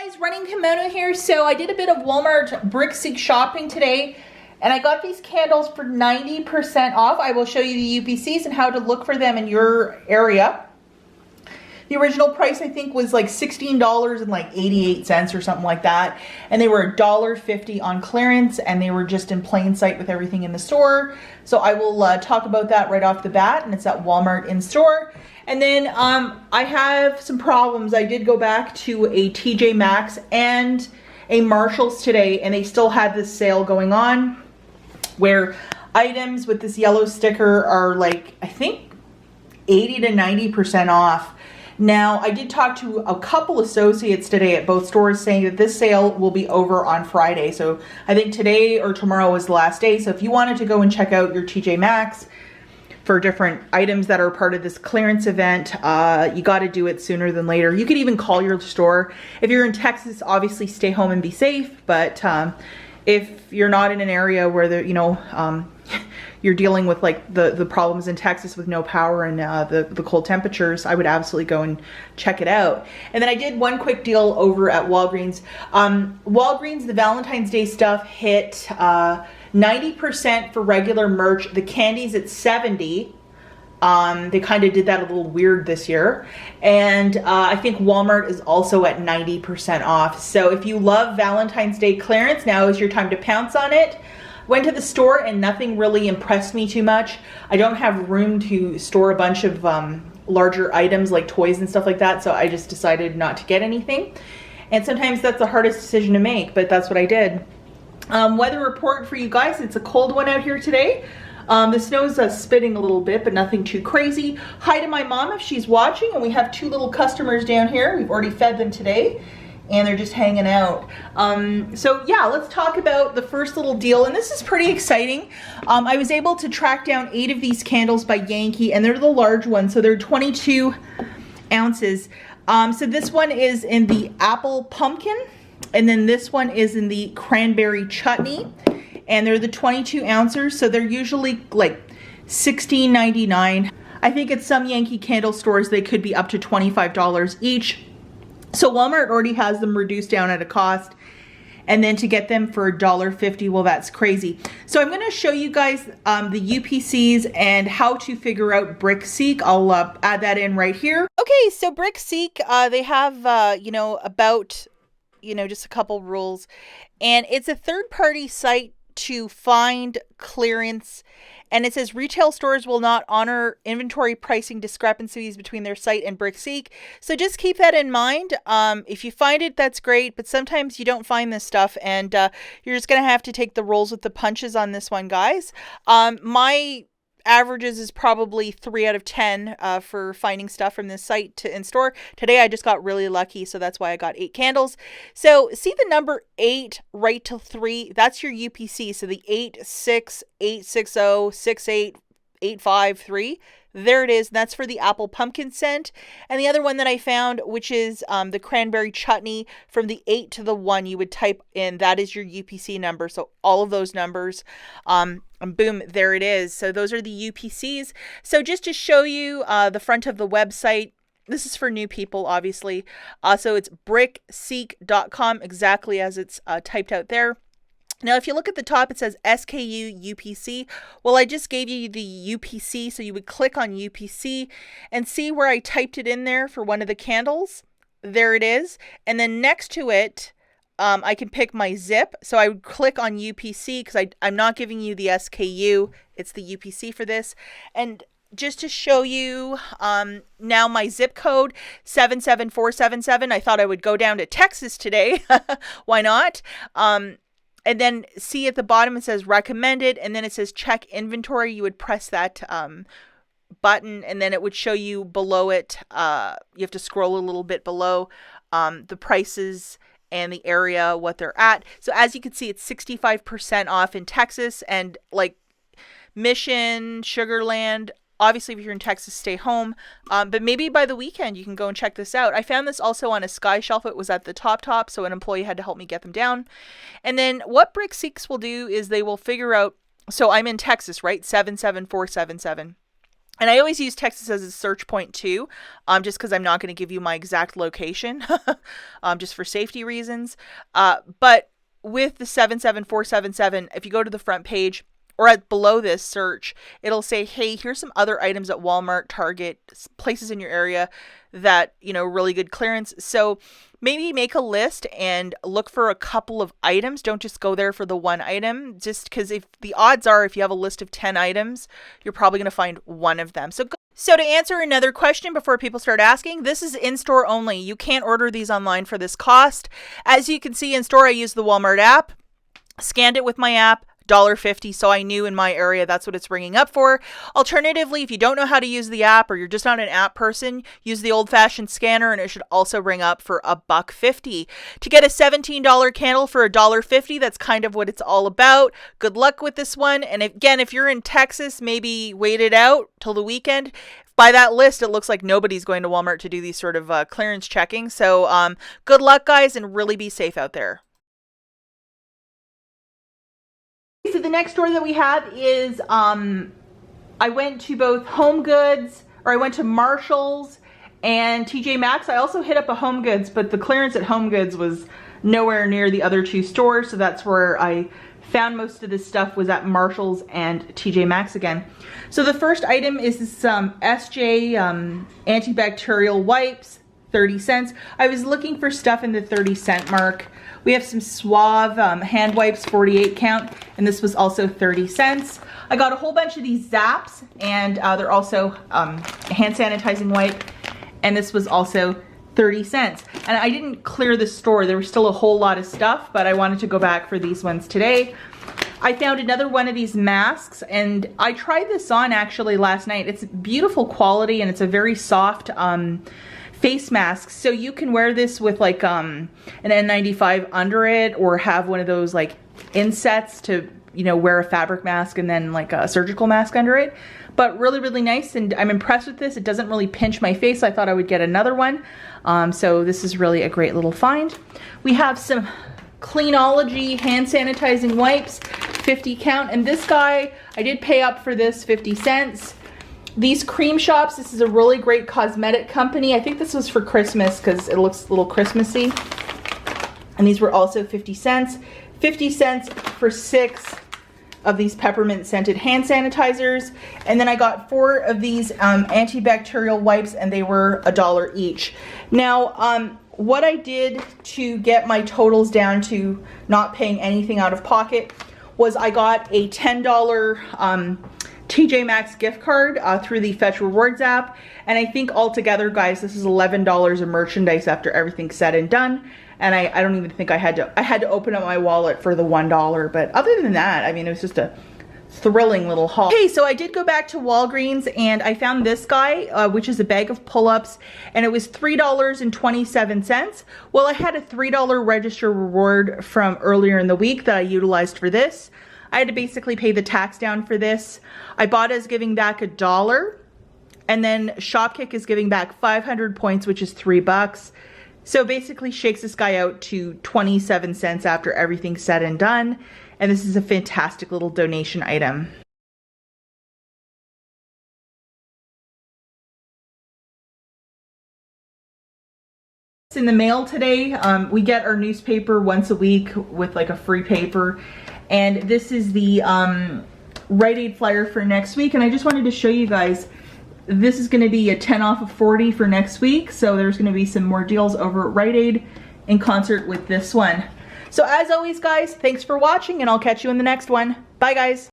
Guys, running Kimono here. So I did a bit of Walmart Brick Seek shopping today, and I got these candles for 90% off. I will show you the UPCs and how to look for them in your area. The original price I think was like $16.88 or something like that, and they were $1.50 on clearance, and they were just in plain sight with everything in the store. So I will talk about that right off the bat, and it's at Walmart in store. And then I have some problems. I did go back to a TJ Maxx and a Marshalls today, and they still had this sale going on where items with this yellow sticker are like, I think 80 to 90% off. Now, I did talk to a couple associates today at both stores saying that this sale will be over on Friday. So I think today or tomorrow is the last day. So if you wanted to go and check out your TJ Maxx for different items that are part of this clearance event, you got to do it sooner than later. You could even call your store. If you're in Texas, obviously stay home and be safe. But if you're not in an area where you're dealing with like the problems in Texas with no power and the cold temperatures, I would absolutely go and check it out. And then I did one quick deal over at Walgreens. Walgreens, the Valentine's Day stuff hit 90% for regular merch. The candies at 70. They kind of did that a little weird this year. And I think Walmart is also at 90% off. So if you love Valentine's Day clearance, now is your time to pounce on it. Went to the store and nothing really impressed me too much. I don't have room to store a bunch of larger items like toys and stuff like that, so I just decided not to get anything. And sometimes that's the hardest decision to make, but that's what I did. Weather report for you guys. It's a cold one out here today. The snow's spitting a little bit, but nothing too crazy. Hi to my mom if she's watching, and we have two little customers down here. We've already fed them today, and they're just hanging out. So yeah, let's talk about the first little deal, and this is pretty exciting. I was able to track down 8 of these candles by Yankee, and they're the large ones, so they're 22 ounces. So this one is in the apple pumpkin, and then this one is in the cranberry chutney, and they're the 22 ounces, so they're usually like $16.99. I think at some Yankee Candle stores they could be up to $25 each. So Walmart already has them reduced down at a cost, and then to get them for $1.50, well, that's crazy. So I'm going to show you guys the UPCs and how to figure out Brick Seek. I'll add that in right here. Okay, so Brick Seek, they have just a couple rules, and it's a third-party site to find clearance. And it says retail stores will not honor inventory pricing discrepancies between their site and Brick Seek. So just keep that in mind. If you find it, that's great. But sometimes you don't find this stuff, and you're just going to have to take the rolls with the punches on this one, guys. My averages is probably 3 out of 10 for finding stuff from this site in store. Today I just got really lucky, so that's why I got 8 candles. So see the number 8 right to 3, that's your UPC. So the 86860 68853, there it is. That's for the apple pumpkin scent. And the other one that I found, which is the cranberry chutney, from the 8 to the 1, you would type in, that is your UPC number. So all of those numbers, and boom, there it is. So those are the UPCs. So just to show you the front of the website, this is for new people, obviously. So it's brickseek.com, exactly as it's typed out there. Now, if you look at the top, it says SKU UPC. Well, I just gave you the UPC, so you would click on UPC and see where I typed it in there for one of the candles. There it is. And then next to it, I can pick my zip. So I would click on UPC because I'm not giving you the SKU. It's the UPC for this. And just to show you, now my zip code 77477. I thought I would go down to Texas today. Why not? And then see at the bottom, it says recommended, and then it says check inventory. You would press that button, and then it would show you below it. You have to scroll a little bit below the prices and the area, what they're at. So as you can see, it's 65% off in Texas, and like Mission, Sugarland. Obviously, if you're in Texas, stay home. But maybe by the weekend, you can go and check this out. I found this also on a Sky shelf. It was at the top, so an employee had to help me get them down. And then what Brick Seeks will do is they will figure out, so I'm in Texas, right? 77477. And I always use Texas as a search point too, just because I'm not going to give you my exact location, just for safety reasons. But with the 77477, if you go to the front page or below this search, it'll say, hey, here's some other items at Walmart, Target, places in your area that, really good clearance. So maybe make a list and look for a couple of items. Don't just go there for the one item, just because if the odds are, if you have a list of 10 items, you're probably going to find one of them. So to answer another question before people start asking, this is in-store only. You can't order these online for this cost. As you can see in store, I use the Walmart app, scanned it with my app, $1.50, so I knew in my area that's what it's bringing up for. Alternatively, if you don't know how to use the app or you're just not an app person, use the old-fashioned scanner and it should also bring up for $1.50. To get a $17 candle for $1.50, that's kind of what it's all about. Good luck with this one. And again, if you're in Texas, maybe wait it out till the weekend. By that list, it looks like nobody's going to Walmart to do these sort of clearance checking. So good luck, guys, and really be safe out there. So the next store that we have is, I went to both Home Goods, or I went to Marshall's and TJ Maxx. I also hit up a Home Goods, but the clearance at Home Goods was nowhere near the other two stores, so that's where I found most of this stuff, was at Marshall's and TJ Maxx again. So the first item is this SJ antibacterial wipes, 30 cents. I was looking for stuff in the 30-cent mark. We have some Suave hand wipes, 48 count, and this was also 30 cents. I got a whole bunch of these Zaps, and they're also a hand sanitizing wipe, and this was also 30 cents. And I didn't clear the store. There was still a whole lot of stuff, but I wanted to go back for these ones today. I found another one of these masks, and I tried this on actually last night. It's beautiful quality, and it's a very soft face mask, so you can wear this with like an N95 under it, or have one of those like insets to wear a fabric mask and then like a surgical mask under it. But really, really nice, and I'm impressed with this. It doesn't really pinch my face. I thought I would get another one, so this is really a great little find. We have some Cleanology hand sanitizing wipes, 50 count, and this guy, I did pay up for this, 50 cents. These Cream Shops, this is a really great cosmetic company. I think this was for Christmas because it looks a little Christmassy. And these were also 50 cents. 50 cents for 6 of these peppermint scented hand sanitizers. And then I got 4 of these antibacterial wipes, and they were $1 each. Now, what I did to get my totals down to not paying anything out of pocket was I got a $10 TJ Maxx gift card through the Fetch Rewards app, and I think altogether, guys, this is $11 of merchandise after everything's said and done. And I don't even think I had to open up my wallet for the $1, but other than that, I mean, it was just a thrilling little haul. Okay, so I did go back to Walgreens, and I found this guy, which is a bag of pull-ups, and it was $3.27. Well, I had a $3 register reward from earlier in the week that I utilized for this. I had to basically pay the tax down for this. IBOTTA is giving back $1, and then Shopkick is giving back 500 points, which is $3. So basically shakes this guy out to 27 cents after everything's said and done. And this is a fantastic little donation item. In the mail today, we get our newspaper once a week with like a free paper. And this is the Rite Aid flyer for next week. And I just wanted to show you guys, this is going to be a 10 off of 40 for next week. So there's going to be some more deals over at Rite Aid in concert with this one. So as always, guys, thanks for watching, and I'll catch you in the next one. Bye, guys.